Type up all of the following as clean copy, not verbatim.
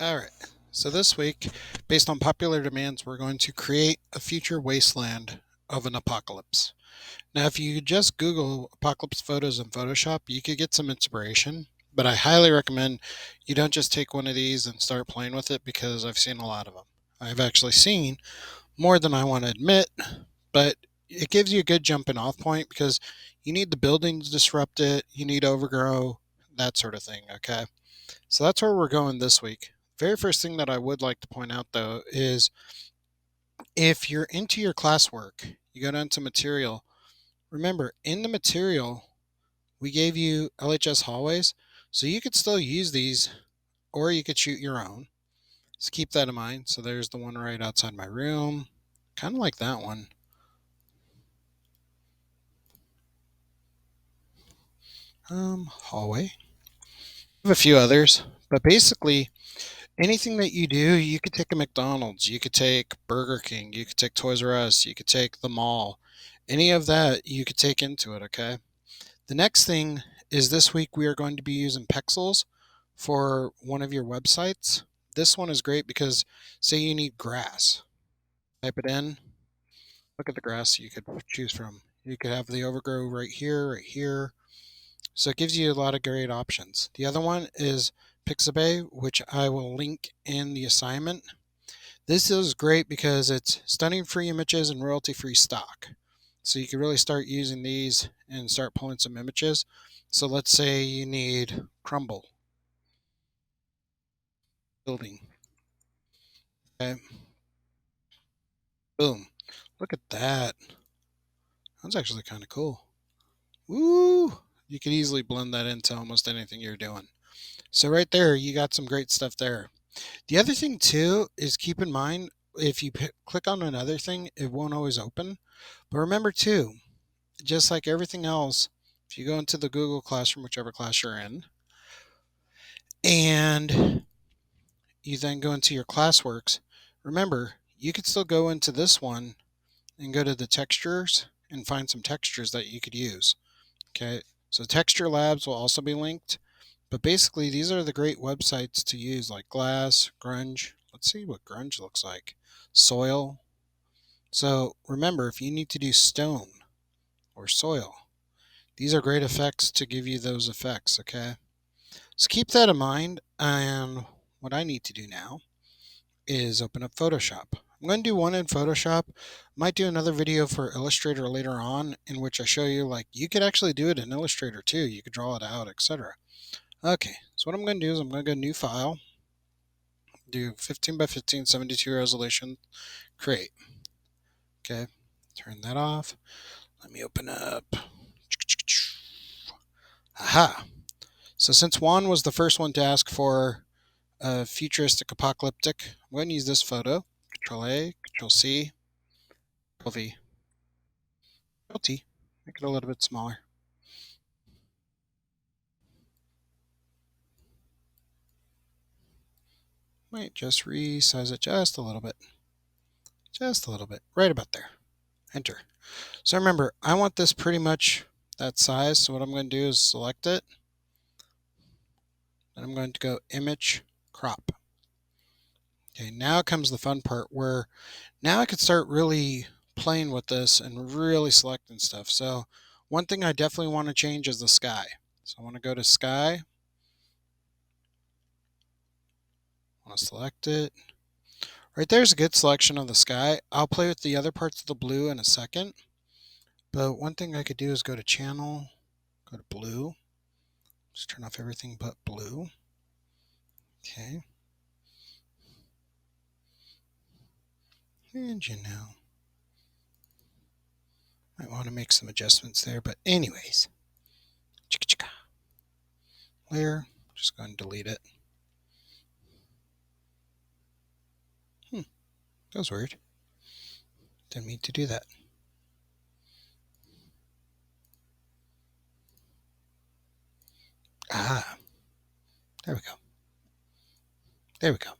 Alright, so this week, based on popular demands, we're going to create a future wasteland of an apocalypse. Now, if you just Google apocalypse photos in Photoshop, you could get some inspiration, but I highly recommend you don't just take one of these and start playing with it because I've seen a lot of them. I've actually seen more than I want to admit, but it gives you a good jumping off point because you need the buildings disrupted, you need overgrow, that sort of thing, okay? So that's where we're going this week. Very first thing that I would like to point out though is if you're into your classwork, you go down to material. Remember, in the material, we gave you LHS hallways, so you could still use these or you could shoot your own. So keep that in mind. So there's the one right outside my room, kind of like that one. Hallway. I have a few others, but basically anything that you do, you could take a McDonald's, you could take Burger King, you could take Toys R Us, you could take the mall. Any of that you could take into it, okay? The next thing is this week we are going to be using pixels for one of your websites. This one is great because say you need grass. Type it in. Look at the grass you could choose from. You could have the overgrow right here, right here. So it gives you a lot of great options. The other one is Pixabay, which I will link in the assignment. This is great because it's stunning free images and royalty free stock. So you can really start using these and start pulling some images. So let's say you need crumble building. Okay. Boom. Look at that. That's actually kind of cool. Woo! You could easily blend that into almost anything you're doing. So right there, you got some great stuff there. The other thing too is keep in mind if you click on another thing, it won't always open. But remember too, just like everything else, if you go into the Google Classroom, whichever class you're in, and you then go into your classworks, remember, you could still go into this one and go to the textures and find some textures that you could use. Okay, so texture labs will also be linked, but basically these are the great websites to use like glass, grunge. Let's see what grunge looks like. Soil. So remember, if you need to do stone or soil, these are great effects to give you those effects, okay? So keep that in mind. And what I need to do now is open up Photoshop. I'm going to do one in Photoshop. Might do another video for Illustrator later on in which I show you like you could actually do it in Illustrator too. You could draw it out, etc. Okay, so what I'm going to do is I'm going to go new file, do 15 by 15, 72 resolution, create. Okay, turn that off. Let me open up. Aha. So since Juan was the first one to ask for a futuristic apocalyptic, I'm going to use this photo. Control A, Control C, Control V, Control T. Make it a little bit smaller. Might just resize it just a little bit. Just a little bit. Right about there. Enter. So remember, I want this pretty much that size. So what I'm going to do is select it. And I'm going to go Image, Crop. Okay, now comes the fun part where now I could start really playing with this and really selecting stuff. So one thing I definitely want to change is the sky. So I want to go to sky. I want to select it. Right there's a good selection of the sky. I'll play with the other parts of the blue in a second. But one thing I could do is go to channel, go to blue. Just turn off everything but blue. Okay. And you know, might want to make some adjustments there. But anyways, layer, just go and delete it. That was weird. Didn't mean to do that. Ah, there we go. There we go.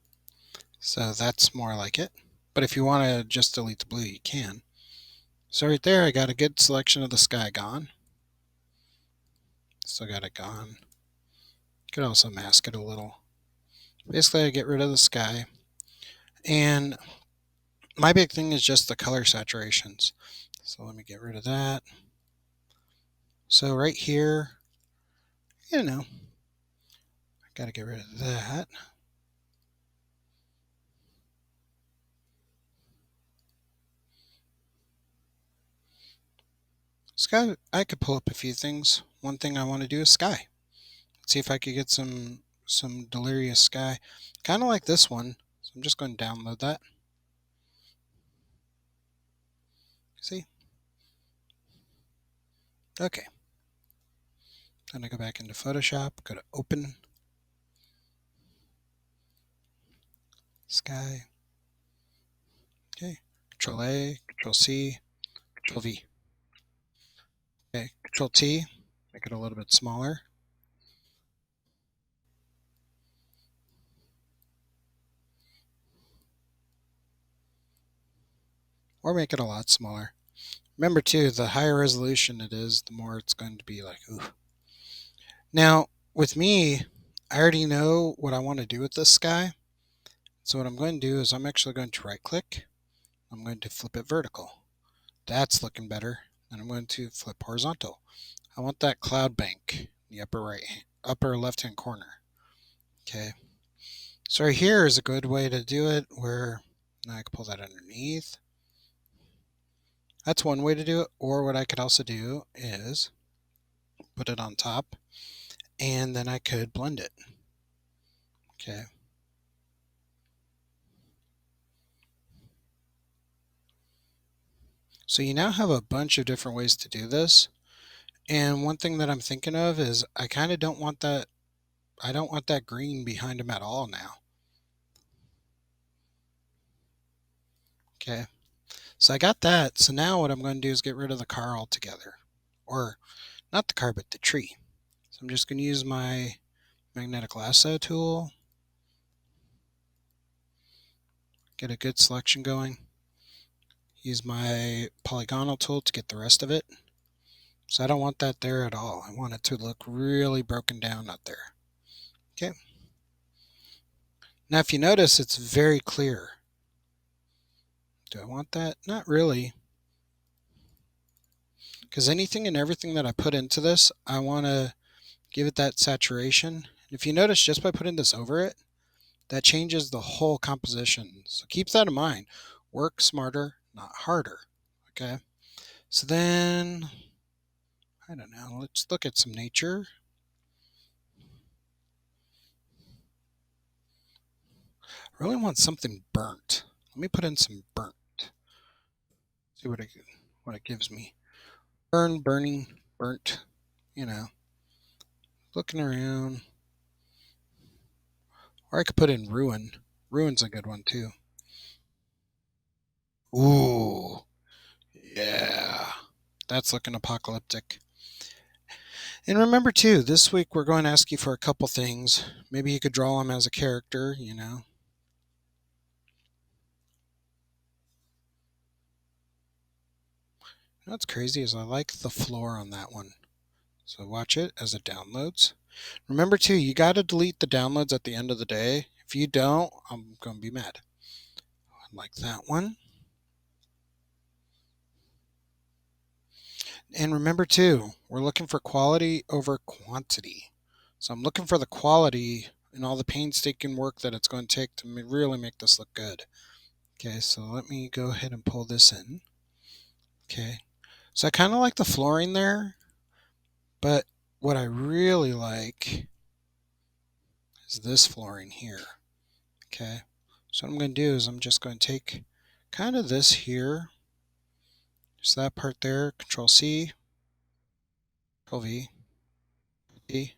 So that's more like it. But if you want to just delete the blue, you can. So right there, I got a good selection of the sky gone. Still got it gone. Could also mask it a little. Basically, I get rid of the sky. And my big thing is just the color saturations. So let me get rid of that. So right here, I got to get rid of that. Sky, I could pull up a few things. One thing I want to do is sky. Let's see if I could get some delirious sky. Kind of like this one. So I'm just going to download that. See? Okay. Then I go back into Photoshop, go to Open, Sky. Okay. Control A, Control C, Control V. Okay. Control T, make it a little bit smaller. Or make it a lot smaller. Remember too, the higher resolution it is, the more it's going to be like, ooh. Now, with me, I already know what I want to do with this sky. So what I'm going to do is I'm actually going to right click. I'm going to flip it vertical. That's looking better. And I'm going to flip horizontal. I want that cloud bank in the upper left hand corner. Okay. So right here is a good way to do it where now I can pull that underneath. That's one way to do it. Or what I could also do is put it on top and then I could blend it. Okay. So you now have a bunch of different ways to do this. And one thing that I'm thinking of is I kind of don't want that. I don't want that green behind him at all now. Okay. So I got that. So now what I'm going to do is get rid of the car altogether. Or not the car, but the tree. So I'm just going to use my magnetic lasso tool. Get a good selection going. Use my polygonal tool to get the rest of it. So I don't want that there at all. I want it to look really broken down out there. Okay. Now if you notice, it's very clear. Do I want that? Not really. Because anything and everything that I put into this, I want to give it that saturation. If you notice, just by putting this over it, that changes the whole composition. So keep that in mind. Work smarter, not harder. Okay. So then, I don't know, let's look at some nature. I really want something burnt. Let me put in some burnt. See what it gives me. Burning, burnt, looking around. Or I could put in ruin. Ruin's a good one too. Ooh, yeah. That's looking apocalyptic. And remember too, this week we're going to ask you for a couple things. Maybe you could draw him as a character. What's crazy is I like the floor on that one. So watch it as it downloads. Remember too, you got to delete the downloads at the end of the day. If you don't, I'm going to be mad. I like that one. And remember too, we're looking for quality over quantity. So I'm looking for the quality and all the painstaking work that it's going to take to really make this look good. Okay, so let me go ahead and pull this in. Okay, so I kind of like the flooring there, but what I really like is this flooring here. Okay, so what I'm going to do is I'm just going to take kind of this here, just that part there, Control C, Control V, D.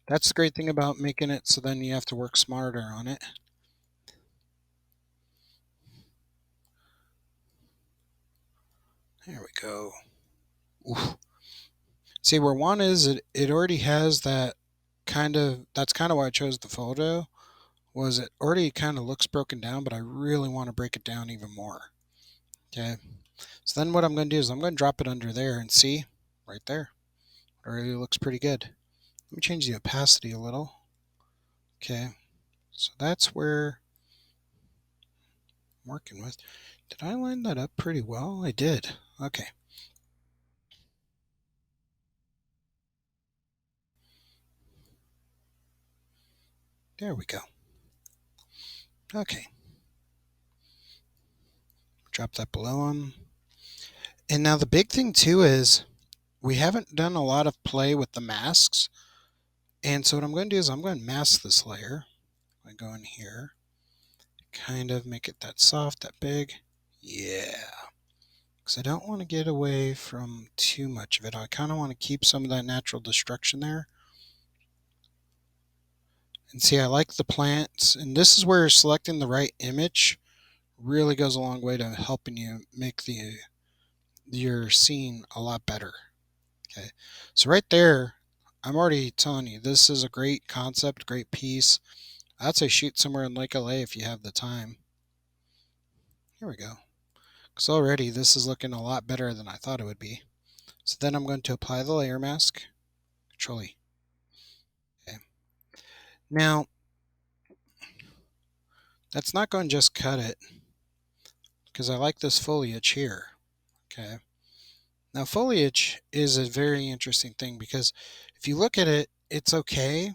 That's the great thing about making it so then you have to work smarter on it. There we go. Oof. See, where one is, it already has that that's kind of why I chose the photo, was it already kind of looks broken down, but I really want to break it down even more. Okay. So then what I'm going to do is I'm going to drop it under there and see, right there. It already looks pretty good. Let me change the opacity a little. Okay. So that's where I'm working with. Did I line that up pretty well? I did. Okay. There we go. Okay. Drop that below them. And now the big thing too is we haven't done a lot of play with the masks. And so what I'm going to do is I'm going to mask this layer. I go in here, kind of make it that soft, that big. Yeah. Because I don't want to get away from too much of it. I kind of want to keep some of that natural destruction there. And see, I like the plants. And this is where selecting the right image really goes a long way to helping you make your scene a lot better. Okay. So right there, I'm already telling you, this is a great concept, great piece. I'd say shoot somewhere in Lake LA if you have the time. Here we go. Because already this is looking a lot better than I thought it would be. So then I'm going to apply the layer mask. Control E. Okay. Now, that's not going to just cut it, because I like this foliage here. Okay. Now, foliage is a very interesting thing because if you look at it, it's okay.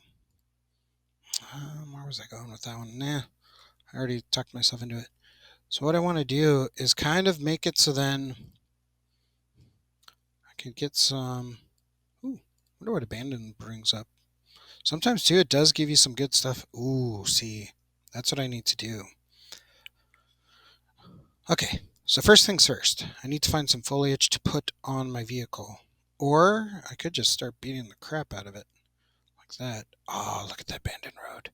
Where was I going with that one? Nah, I already tucked myself into it. So what I want to do is kind of make it so then I can get some. Ooh, wonder what abandon brings up. Sometimes too, it does give you some good stuff. Ooh, see, that's what I need to do. Okay, so first things first, I need to find some foliage to put on my vehicle. Or I could just start beating the crap out of it. Like that. Oh, look at that abandoned road.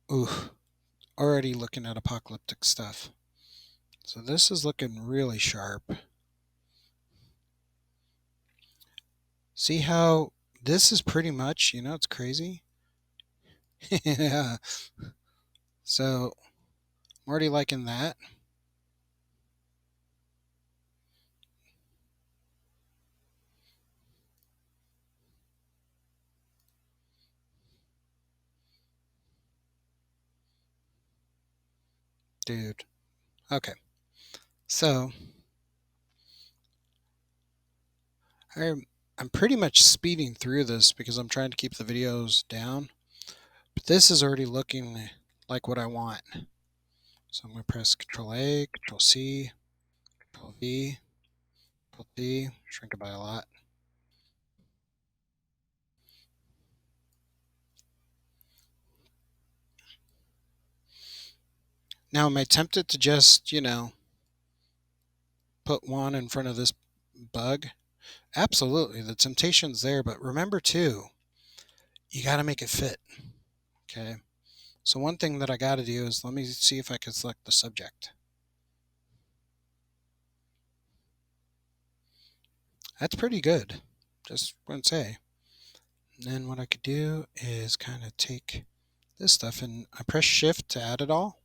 Ooh, already looking at apocalyptic stuff. So this is looking really sharp. See how this is pretty much, it's crazy? Yeah. So I'm already liking that. Dude. Okay. So I'm pretty much speeding through this because I'm trying to keep the videos down. But this is already looking like what I want. So I'm going to press Control A, Control C, Control V, Control D, shrink it by a lot. Now, am I tempted to just, put one in front of this bug? Absolutely, the temptation's there, but remember too, you got to make it fit. Okay. So one thing that I got to do is let me see if I can select the subject. That's pretty good. Just want to say. And then what I could do is kind of take this stuff and I press shift to add it all.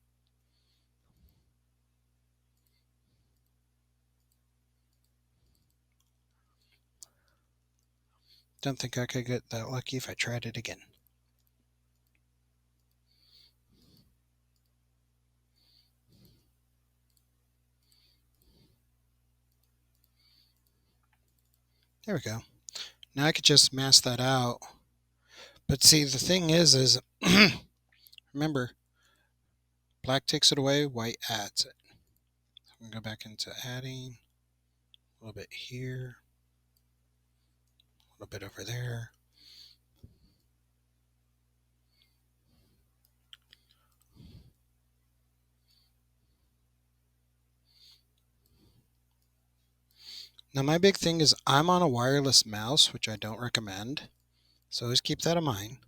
Don't think I could get that lucky if I tried it again. There we go. Now I could just mask that out. But see, the thing is remember, black takes it away, white adds it. I'm going to go back into adding a little bit here, a little bit over there. Now my big thing is I'm on a wireless mouse, which I don't recommend. So always keep that in mind.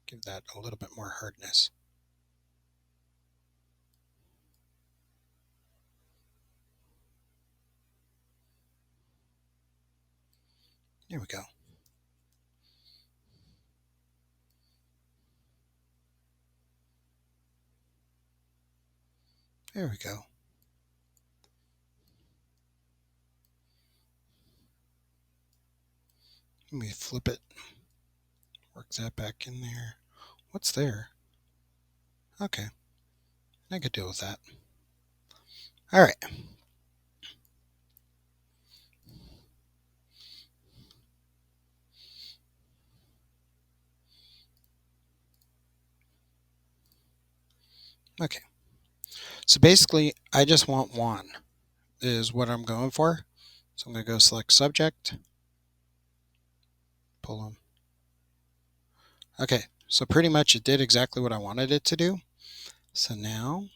Give that a little bit more hardness. There we go. There we go. Let me flip it. Work that back in there. What's there? Okay, I could deal with that. All right. Okay. So basically, I just want one is what I'm going for. So I'm going to go select subject, pull them. Okay, so pretty much it did exactly what I wanted it to do. So now,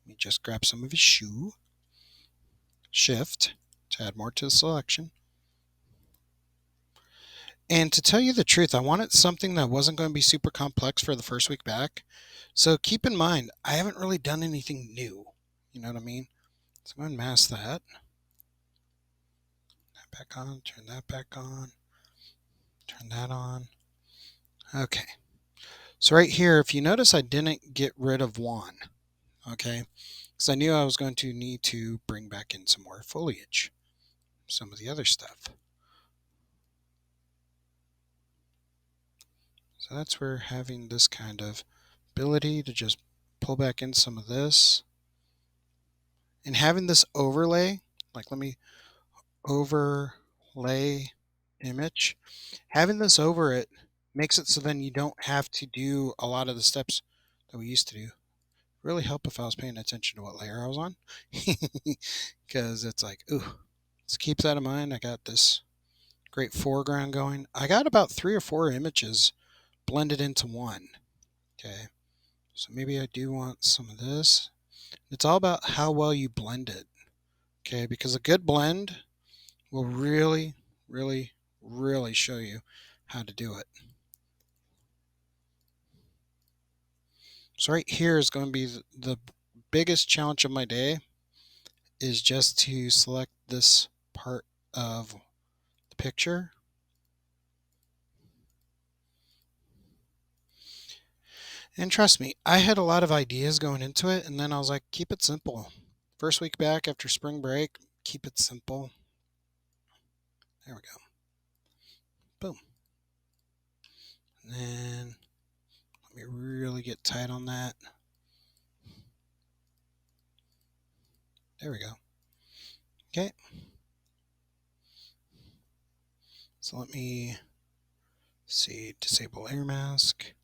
let me just grab some of his shoe, shift to add more to the selection. And to tell you the truth, I wanted something that wasn't going to be super complex for the first week back. So keep in mind, I haven't really done anything new. You know what I mean? So I'm going to mask that. That back on, turn that back on, turn that on. Okay. So right here, if you notice, I didn't get rid of one. Okay. Because I knew I was going to need to bring back in some more foliage, some of the other stuff. So that's where having this kind of ability to just pull back in some of this and having this overlay, like let me overlay image, having this over it makes it so then you don't have to do a lot of the steps that we used to do. Really help if I was paying attention to what layer I was on, because it's like, ooh, let's keep that in mind. I got this great foreground going. I got about 3 or 4 images blended into one. Okay, so maybe I do want some of this. It's all about how well you blend it. Okay, because a good blend will really, really, really show you how to do it. So right here is going to be the biggest challenge of my day is just to select this part of the picture. And trust me, I had a lot of ideas going into it, and then I was like, keep it simple. First week back after spring break, keep it simple. There we go. Boom. And then let me really get tight on that. There we go. Okay. So let me see, disable layer mask.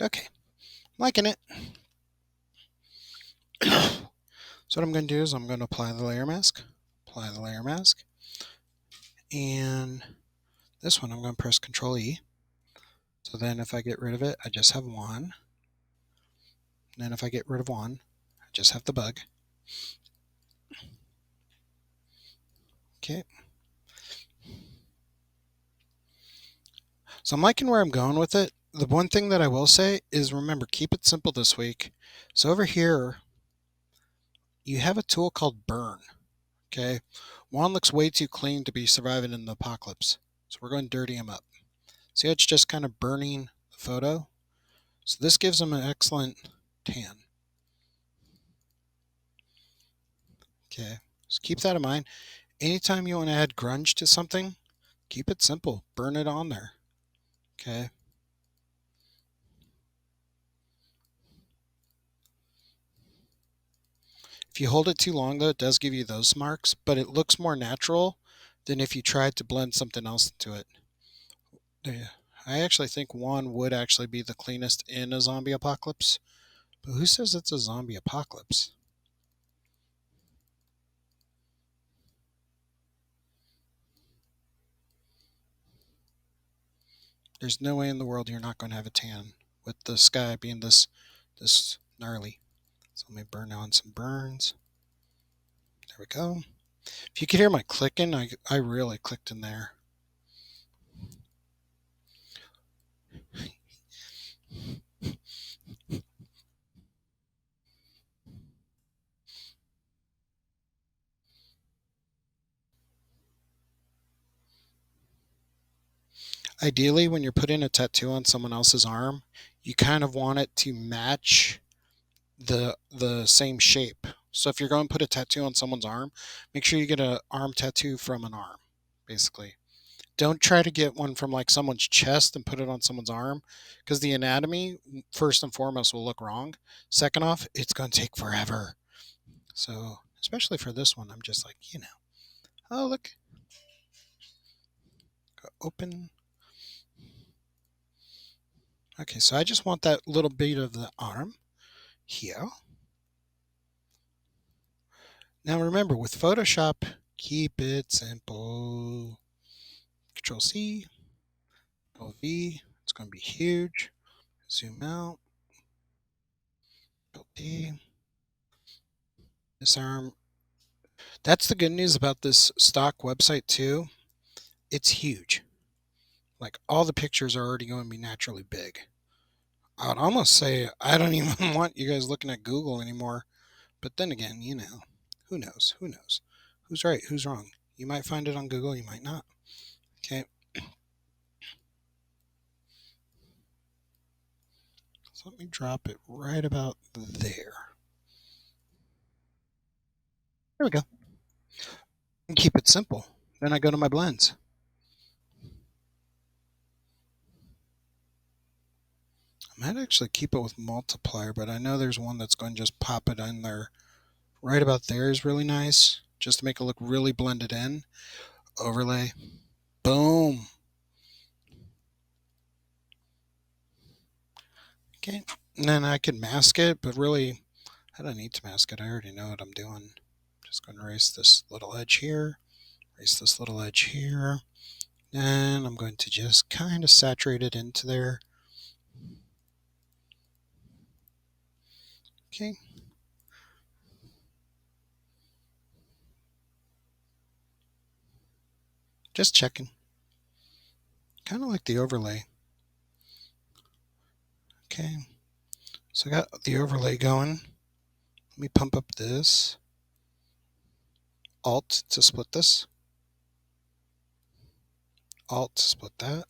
Okay, liking it. So what I'm going to do is I'm going to apply the layer mask, and this one I'm going to press Control E. So then if I get rid of it, I just have one. And then if I get rid of one, I just have the bug. Okay. So I'm liking where I'm going with it. The one thing that I will say is remember, keep it simple this week. So over here, you have a tool called Burn. Okay. One looks way too clean to be surviving in the apocalypse. So we're going to dirty him up. See, it's just kind of burning the photo. So this gives him an excellent tan. Okay. So keep that in mind. Anytime you want to add grunge to something, keep it simple. Burn it on there. Okay. If you hold it too long, though, it does give you those marks, but it looks more natural than if you tried to blend something else into it. Yeah. I actually think one would actually be the cleanest in a zombie apocalypse. But who says it's a zombie apocalypse? There's no way in the world you're not going to have a tan with the sky being this gnarly. So let me burn on some burns. There we go. If you could hear my clicking, I really clicked in there. Ideally, when you're putting a tattoo on someone else's arm, you kind of want it to match the same shape. So if you're going to put a tattoo on someone's arm, make sure you get an arm tattoo from an arm, basically. Don't try to get one from like someone's chest and put it on someone's arm because the anatomy, first and foremost, will look wrong. Second off, it's going to take forever. So, especially for this one, I'm just like, oh, look, go open. Okay, so I just want that little bit of the arm here. Now remember, with Photoshop, keep it simple. Control C, Control V, it's going to be huge. Zoom out, Control D. This arm. That's the good news about this stock website too. It's huge. Like all the pictures are already going to be naturally big. I would almost say I don't even want you guys looking at Google anymore. But then again, who knows? Who knows? Who's right? Who's wrong? You might find it on Google, you might not. Okay. So let me drop it right about there. There we go. And keep it simple. Then I go to my blends. I might actually keep it with multiplier, but I know there's one that's going to just pop it in there. Right about there is really nice, just to make it look really blended in. Overlay. Boom. Okay. And then I could mask it, but really, I don't need to mask it. I already know what I'm doing. Just going to erase this little edge here, erase this little edge here. And I'm going to just kind of saturate it into there. Okay. Just checking. Kind of like the overlay. Okay. So I got the overlay going. Let me pump up this. Alt to split this. Alt to split that.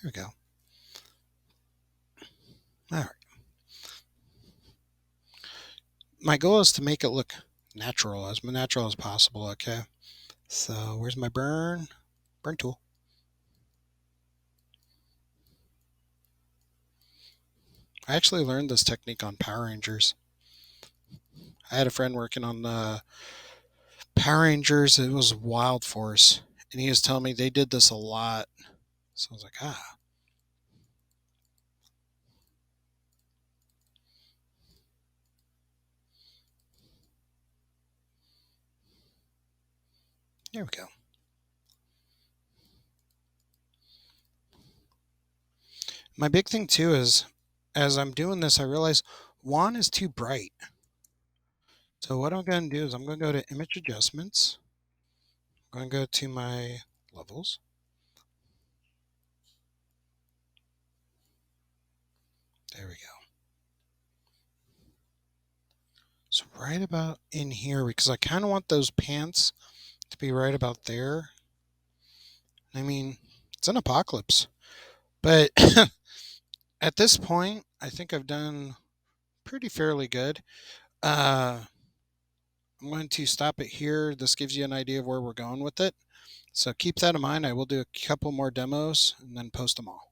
There we go. All right. My goal is to make it look natural, as natural as possible, okay? So where's my burn? Burn tool. I actually learned this technique on Power Rangers. I had a friend working on the Power Rangers. It was Wild Force. And he was telling me they did this a lot. So I was like, there we go. My big thing too is, as I'm doing this, I realize one is too bright. So what I'm going to do is I'm going to go to Image Adjustments. I'm going to go to my levels. There we go. So right about in here, because I kind of want those pants to be right about there. I mean, it's an apocalypse. But at this point, I think I've done pretty fairly good. I'm going to stop it here. This gives you an idea of where we're going with it. So keep that in mind. I will do a couple more demos and then post them all.